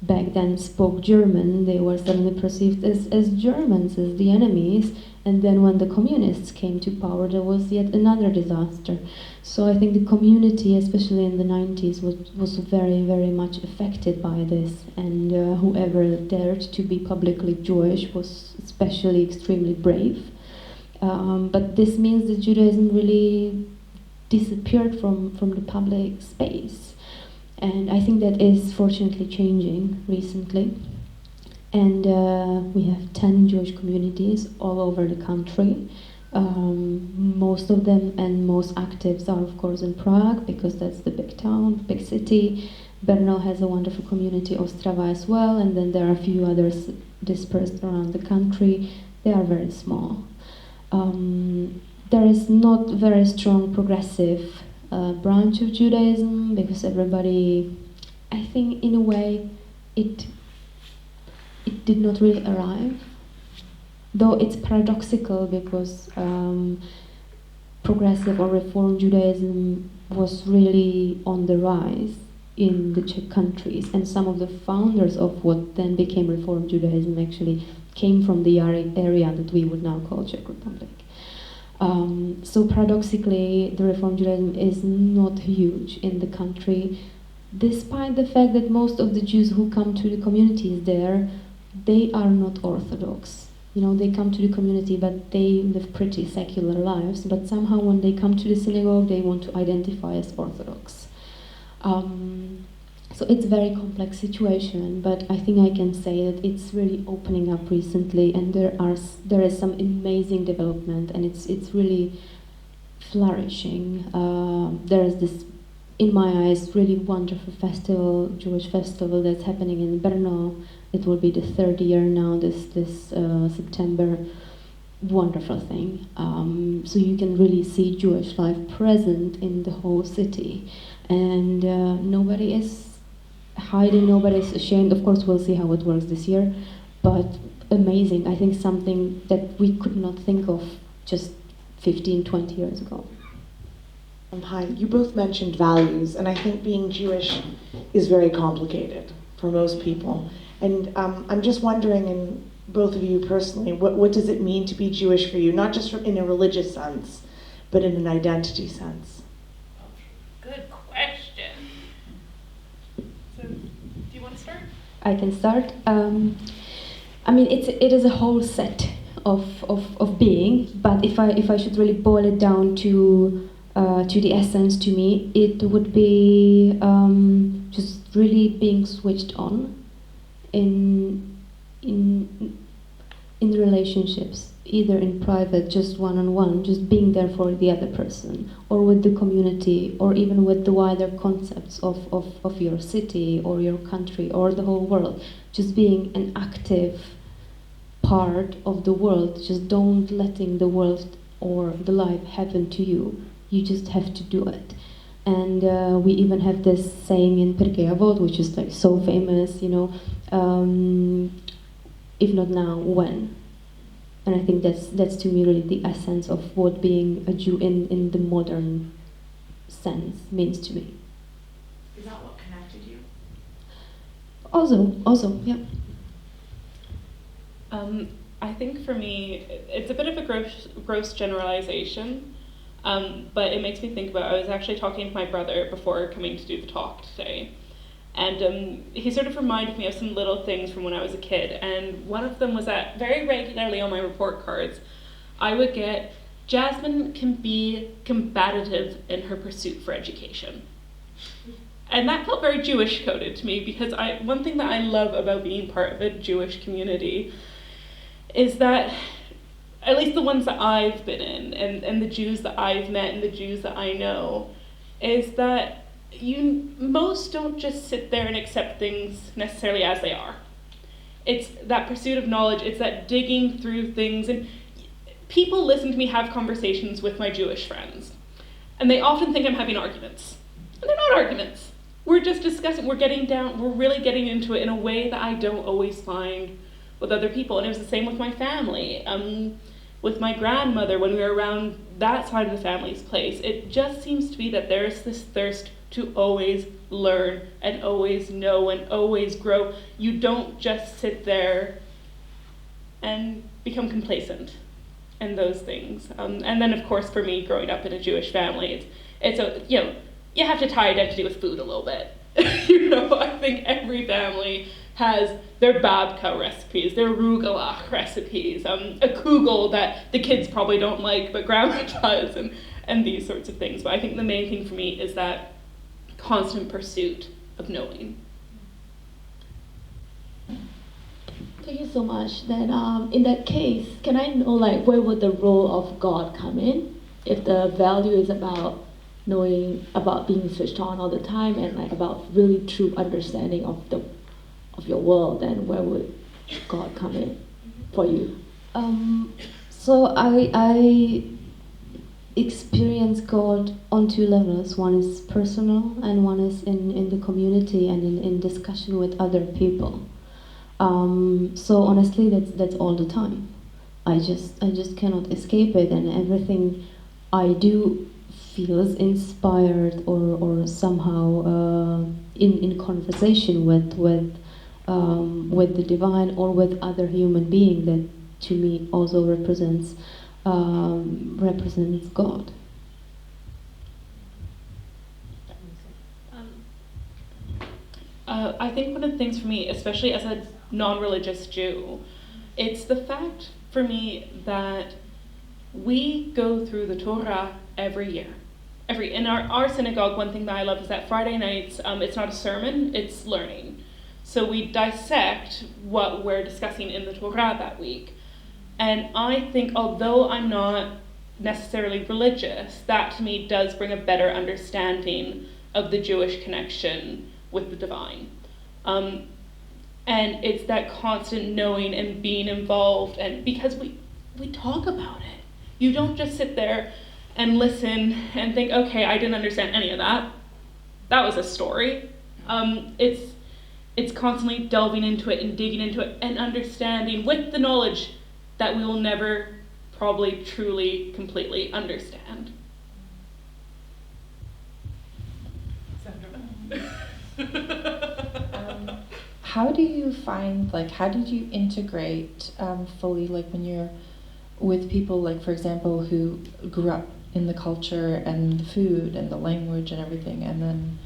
back then spoke German, they were suddenly perceived as Germans, as the enemies. And then when the communists came to power, there was yet another disaster. So I think the community, especially in the 90s, was very, very much affected by this. And whoever dared to be publicly Jewish was especially extremely brave. But this means that Judaism really disappeared from the public space. And I think that is fortunately changing recently. And we have 10 Jewish communities all over the country. Most of them and most actives are, of course, in Prague, because that's the big town, big city. Brno has a wonderful community, Ostrava as well, and then there are a few others dispersed around the country. They are very small. There is not very strong progressive branch of Judaism, because everybody, I think in a way, it did not really arrive. Though it's paradoxical, because progressive or Reform Judaism was really on the rise in the Czech countries, and some of the founders of what then became Reform Judaism actually came from the area that we would now call Czech Republic. So paradoxically, the Reform Judaism is not huge in the country, despite the fact that most of the Jews who come to the communities there, they are not Orthodox. They come to the community, but they live pretty secular lives. But somehow when they come to the synagogue, they want to identify as Orthodox. So it's a very complex situation, but I think I can say that it's really opening up recently, and there is some amazing development, and it's really flourishing. There is this, in my eyes, really wonderful festival, Jewish festival that's happening in Brno. It will be the third year now, this September. Wonderful thing. So you can really see Jewish life present in the whole city, and nobody is hiding, nobody is ashamed. Of course, we'll see how it works this year, but amazing. I think something that we could not think of just 15, 20 years ago. Hi, you both mentioned values, and I think being Jewish is very complicated for most people. And I'm just wondering, in both of you personally, what does it mean to be Jewish for you? Not just in a religious sense, but in an identity sense. Good question. So, do you want to start? I can start. It is a whole set of being, but if I should really boil it down to the essence, to me, it would be just really being switched on in relationships, either in private, just one-on-one, just being there for the other person, or with the community, or even with the wider concepts of your city or your country or the whole world, just being an active part of the world, just don't letting the world or the life happen to you. You just have to do it. And we even have this saying in Pirkei Avot, which is like so famous, if not now, when? And I think that's to me really the essence of what being a Jew in the modern sense means to me. Is that what connected you? Also, yeah. I think for me, it's a bit of a gross generalization, but it makes me think about, I was actually talking to my brother before coming to do the talk today, and he sort of reminded me of some little things from when I was a kid, and one of them was that very regularly on my report cards, I would get, Jasmine can be combative in her pursuit for education. And that felt very Jewish coded to me, because one thing that I love about being part of a Jewish community is that, at least the ones that I've been in, and the Jews that I've met and the Jews that I know, is that most don't just sit there and accept things necessarily as they are. It's that pursuit of knowledge, it's that digging through things, and people listen to me have conversations with my Jewish friends, and they often think I'm having arguments. And they're not arguments. we're just discussing, we're really getting into it in a way that I don't always find with other people. And it was the same with my family. With my grandmother, when we were around that side of the family's place, it just seems to be that there's this thirst to always learn and always know and always grow. You don't just sit there and become complacent in those things. And then, of course, for me, growing up in a Jewish family, you have to tie identity with food a little bit. I think every family has their babka recipes, their rugelach recipes, a kugel that the kids probably don't like, but grandma does, and these sorts of things. But I think the main thing for me is that constant pursuit of knowing. Thank you so much. Then, in that case, can I know, where would the role of God come in? If the value is about knowing, about being switched on all the time, and about really true understanding of your world, then where would God come in for you? So I experience God on two levels. One is personal, and one is in the community and in discussion with other people. So honestly, that's all the time. I just cannot escape it, and everything I do feels inspired or somehow in conversation with the divine or with other human being that to me also represents God. I think one of the things for me, especially as a non-religious Jew, it's the fact for me that we go through the Torah every year. In our synagogue, one thing that I love is that Friday nights, it's not a sermon, it's learning. So we dissect what we're discussing in the Torah that week. And I think, although I'm not necessarily religious, that to me does bring a better understanding of the Jewish connection with the divine. And it's that constant knowing and being involved, and because we talk about it. You don't just sit there and listen and think, okay, I didn't understand any of that. That was a story. It's constantly delving into it and digging into it and understanding with the knowledge that we will never probably truly, completely understand. How do you find, how did you integrate fully, when you're with people, for example, who grew up in the culture and the food and the language and everything, and then,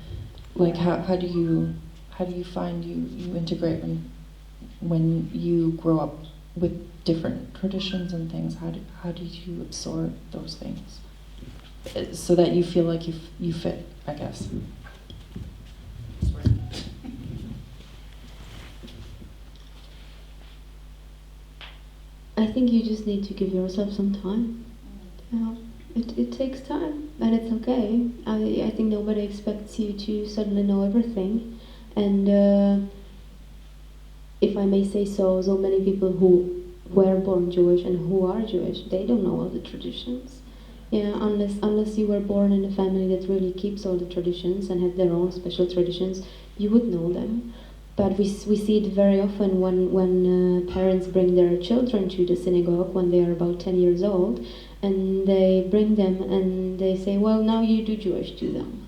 how do you find you integrate when you grow up with different traditions and things? How did you absorb those things so that you feel like you fit, I guess? I think you just need to give yourself some time. It takes time, and it's okay. I think nobody expects you to suddenly know everything. And if I may say so many people who were born Jewish and who are Jewish, they don't know all the traditions. Yeah, unless you were born in a family that really keeps all the traditions and has their own special traditions, you would know them. But we see it very often when parents bring their children to the synagogue when they are about 10 years old, and they bring them and they say, well, now you do Jewish to them.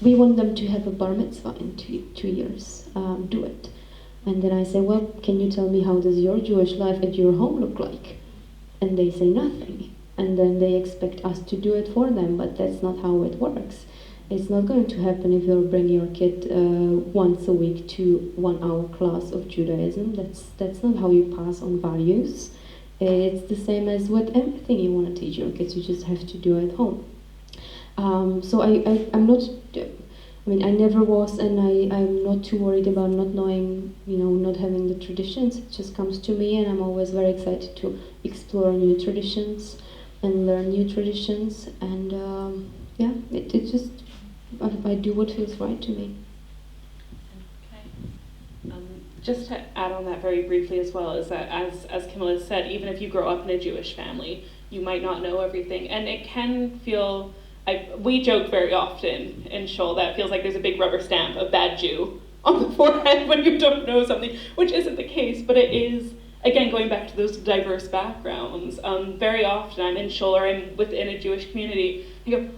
We want them to have a bar mitzvah in 2 years. Do it. And then I say, well, can you tell me how does your Jewish life at your home look like? And they say nothing. And then they expect us to do it for them, but that's not how it works. It's not going to happen if you bring your kid once a week to 1 hour class of Judaism. That's not how you pass on values. It's the same as with everything you want to teach your kids. You just have to do it at home. So I'm not. I never was, and I'm not too worried about not knowing, not having the traditions. It just comes to me, and I'm always very excited to explore new traditions and learn new traditions. And it just. I do what feels right to me. Okay. Just to add on that very briefly as well, is that as Kamila said, even if you grow up in a Jewish family, you might not know everything, and it can feel we joke very often in Shul that it feels like there's a big rubber stamp of bad Jew on the forehead when you don't know something, which isn't the case, but it is, again, going back to those diverse backgrounds. Very often I'm in Shul or I'm within a Jewish community, and you go,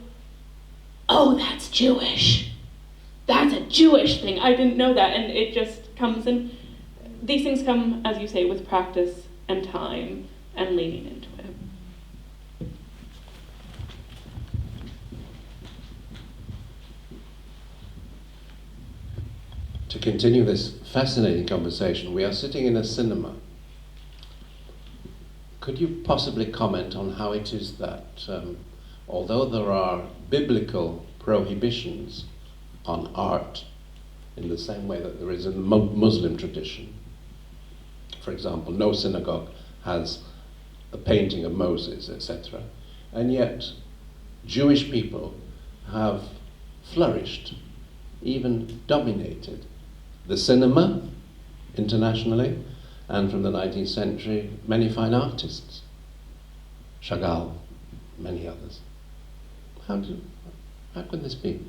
oh, that's Jewish. That's a Jewish thing. I didn't know that. And it just comes in. These things come, as you say, with practice and time and leaning into it. To continue this fascinating conversation, we are sitting in a cinema. Could you possibly comment on how it is that, although there are biblical prohibitions on art, in the same way that there is in the Muslim tradition, for example, no synagogue has a painting of Moses, etc., and yet Jewish people have flourished, even dominated the cinema internationally, and from the 19th century, many fine artists, Chagall, many others. How can this be?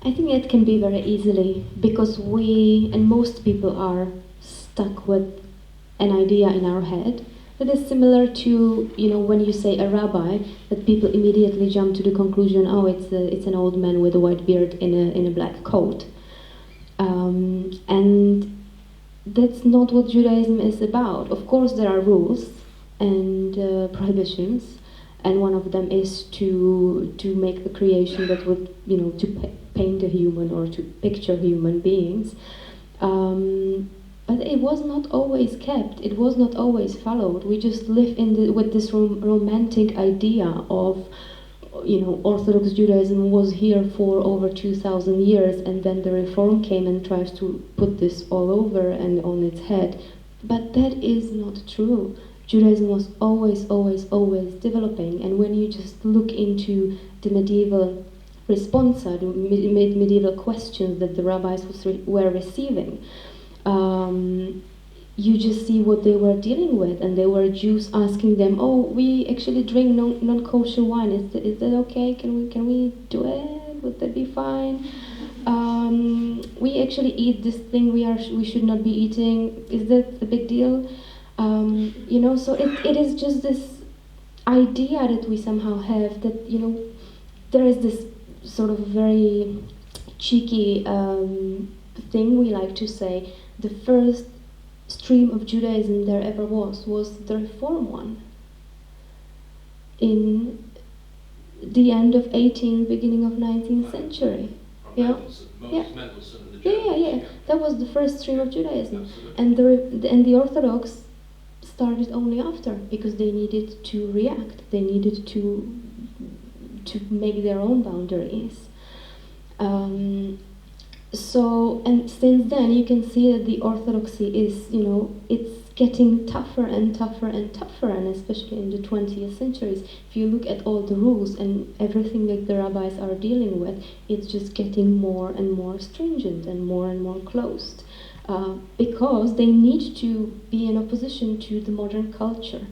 I think it can be very easily, because we, and most people are stuck with an idea in our head that is similar to, when you say a rabbi, that people immediately jump to the conclusion, oh, it's an old man with a white beard in a black coat. And that's not what Judaism is about. Of course, there are rules and prohibitions, and one of them is to make the creation that would, to paint a human or to picture human beings. But it was not always kept. It was not always followed. We just live with this romantic idea of, Orthodox Judaism was here for over 2,000 years, and then the Reform came and tries to put this all over and on its head. But that is not true. Judaism was always, always, always developing, and when you just look into the medieval responsa, the medieval questions that the rabbis were receiving, you just see what they were dealing with, and they were Jews asking them, "Oh, we actually drink non-kosher wine. Is that okay? Can we do it? Would that be fine? We actually eat this thing we should not be eating. Is that a big deal?" So it is just this idea that we somehow have that there is this sort of very cheeky thing we like to say. The first stream of Judaism there ever was the Reform one. In the end of 18th, beginning of 19th century. Yeah. That was the first stream of Judaism, and the Orthodox started only after, because they needed to react. They needed to make their own boundaries. And since then, you can see that the orthodoxy is, it's getting tougher and tougher and tougher, and especially in the 20th centuries. If you look at all the rules and everything that the rabbis are dealing with, it's just getting more and more stringent and more closed, because they need to be in opposition to the modern culture.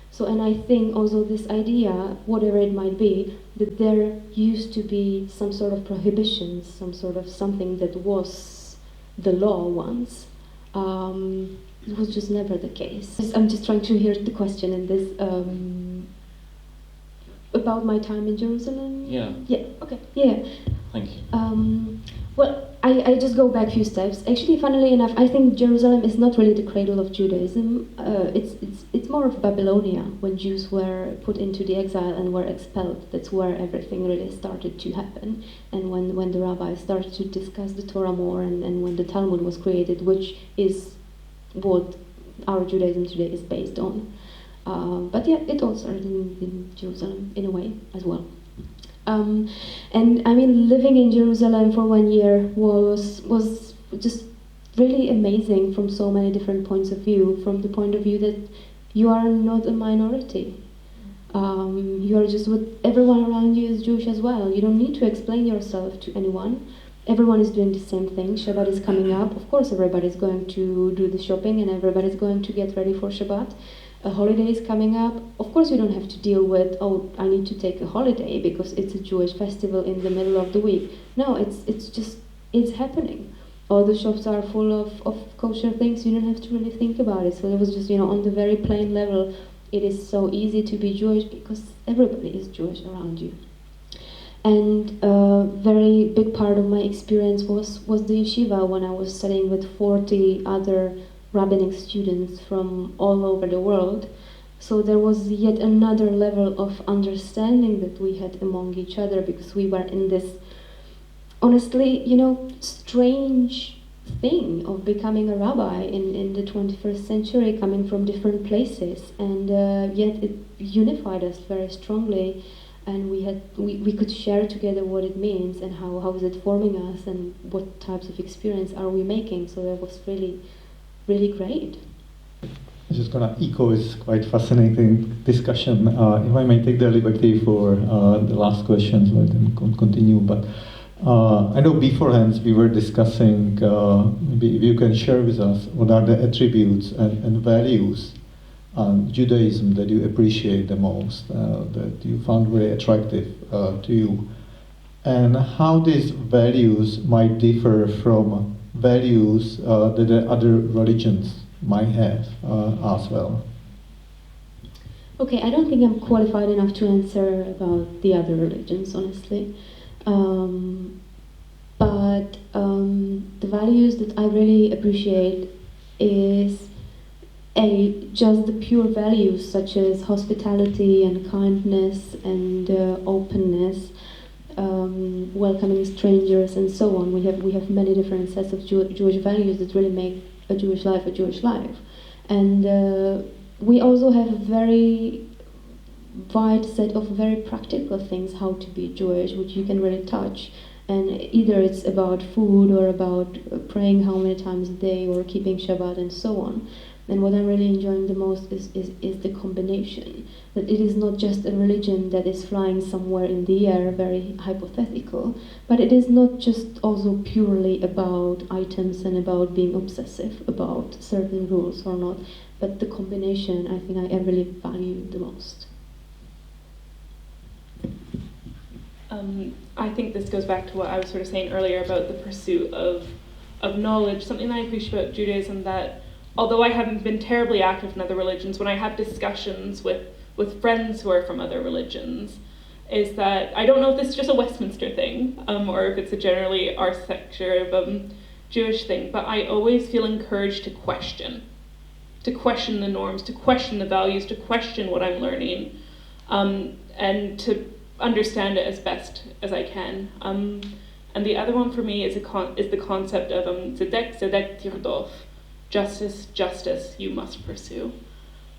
So, and I think also this idea, whatever it might be, that there used to be some sort of prohibitions, some sort of something that was the law once, it was just never the case. I'm just trying to hear the question in this, about my time in Jerusalem? Yeah. Yeah, okay, yeah. Thank you. Well, I just go back a few steps. Actually, funnily enough, I think Jerusalem is not really the cradle of Judaism. It's more of Babylonia, when Jews were put into the exile and were expelled. That's where everything really started to happen. And when the rabbis started to discuss the Torah more, and when the Talmud was created, which is what our Judaism today is based on. But yeah, it all started in Jerusalem in a way as well. And I mean, living in Jerusalem for 1 year was just really amazing from so many different points of view. From the point of view that you are not a minority. You are just with everyone around you is Jewish as well. You don't need to explain yourself to anyone. Everyone is doing the same thing. Shabbat is coming up. Of course, everybody's going to do the shopping, and everybody's going to get ready for Shabbat. a holiday is coming up, of course you don't have to deal with, oh, I need to take a holiday because it's a Jewish festival in the middle of the week. No, it's happening. All the shops are full of kosher things, you don't have to really think about it. So it was just, on the very plain level, it is so easy to be Jewish because everybody is Jewish around you. And a very big part of my experience was the yeshiva, when I was studying with 40 other rabbinic students from all over the world. So there was yet another level of understanding that we had among each other, because we were in this, honestly, strange thing of becoming a rabbi in the 21st century, coming from different places, and yet it unified us very strongly, and we could share together what it means and how is it forming us and what types of experience are we making. So that was really, really great. I'm just going to echo this quite fascinating discussion. If I may take the liberty for the last questions, let them continue. But I know beforehand we were discussing, maybe if you can share with us what are the attributes and values on Judaism that you appreciate the most, that you found very attractive to you, and how these values might differ from values that the other religions might have as well. Okay, I don't think I'm qualified enough to answer about the other religions, honestly. But the values that I really appreciate is just the pure values such as hospitality and kindness and openness, welcoming strangers and so on. We have many different sets of Jewish values that really make a Jewish life. And we also have a very wide set of very practical things how to be Jewish, which you can really touch. And either it's about food or about praying how many times a day or keeping Shabbat and so on. And what I'm really enjoying the most is the combination. That it is not just a religion that is flying somewhere in the air, very hypothetical, but it is not just also purely about items and about being obsessive about certain rules or not, but the combination I think I really value the most. I think this goes back to what I was sort of saying earlier about the pursuit of knowledge. Something that I appreciate about Judaism, that although I haven't been terribly active in other religions, when I have discussions with friends who are from other religions, is that I don't know if this is just a Westminster thing or if it's a generally our sector of Jewish thing, but I always feel encouraged to question the norms, to question the values, to question what I'm learning, and to understand it as best as I can. And the other one for me is the concept of tzedek tirdof, justice you must pursue,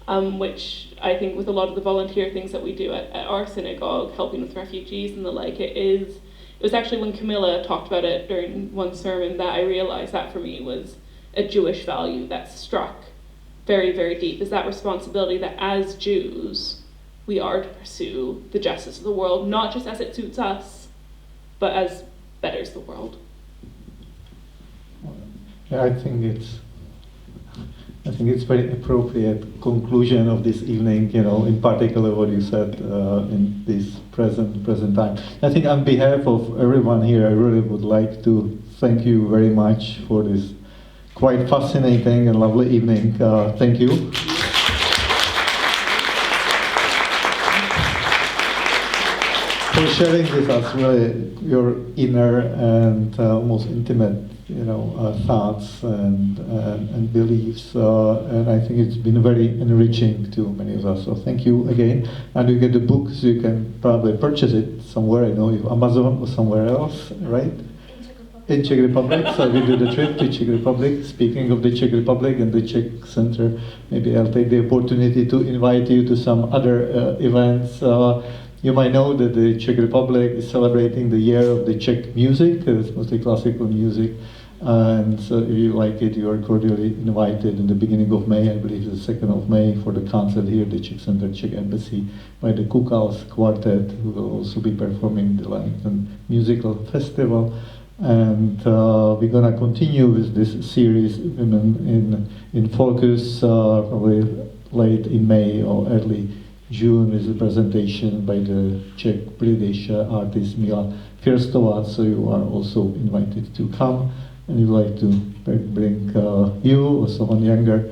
which I think with a lot of the volunteer things that we do at our synagogue, helping with refugees and the like, it was actually when Kamila talked about it during one sermon that I realized that for me was a Jewish value that struck very, very deep, is that responsibility that as Jews we are to pursue the justice of the world, not just as it suits us, but as betters the world. Yeah, I think it's very appropriate conclusion of this evening, in particular what you said in this present time. I think on behalf of everyone here, I really would like to thank you very much for this quite fascinating and lovely evening. Thank you. For sharing with us really your inner and almost intimate, thoughts and beliefs, and I think it's been very enriching to many of us. So thank you again. And you get the books, you can probably purchase it somewhere. I know if Amazon or somewhere else, right? In Czech Republic. So we do the trip to Czech Republic. Speaking of the Czech Republic and the Czech Center, maybe I'll take the opportunity to invite you to some other events. You might know that the Czech Republic is celebrating the year of the Czech music. It's mostly classical music. And so if you like it, you are cordially invited in the beginning of May, I believe it's the 2nd of May, for the concert here at the Czech Center, Czech Embassy, by the Kukals Quartet, who will also be performing the Langton Musical Festival. And we're going to continue with this series, Women in Focus, probably late in May or early June is a presentation by the Czech British artist Mila Firstova, so you are also invited to come, and we'd like to bring you or someone younger.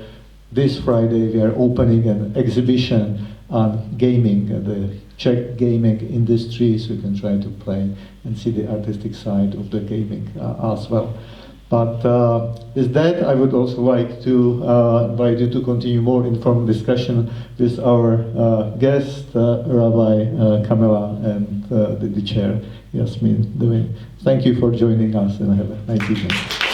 This Friday we are opening an exhibition on gaming, the Czech gaming industry, so you can try to play and see the artistic side of the gaming as well. But with that, I would also like to invite you to continue more informed discussion with our guest, Rabbi Kamila, and the chair, Yasmin Devin. Thank you for joining us, and have a nice evening.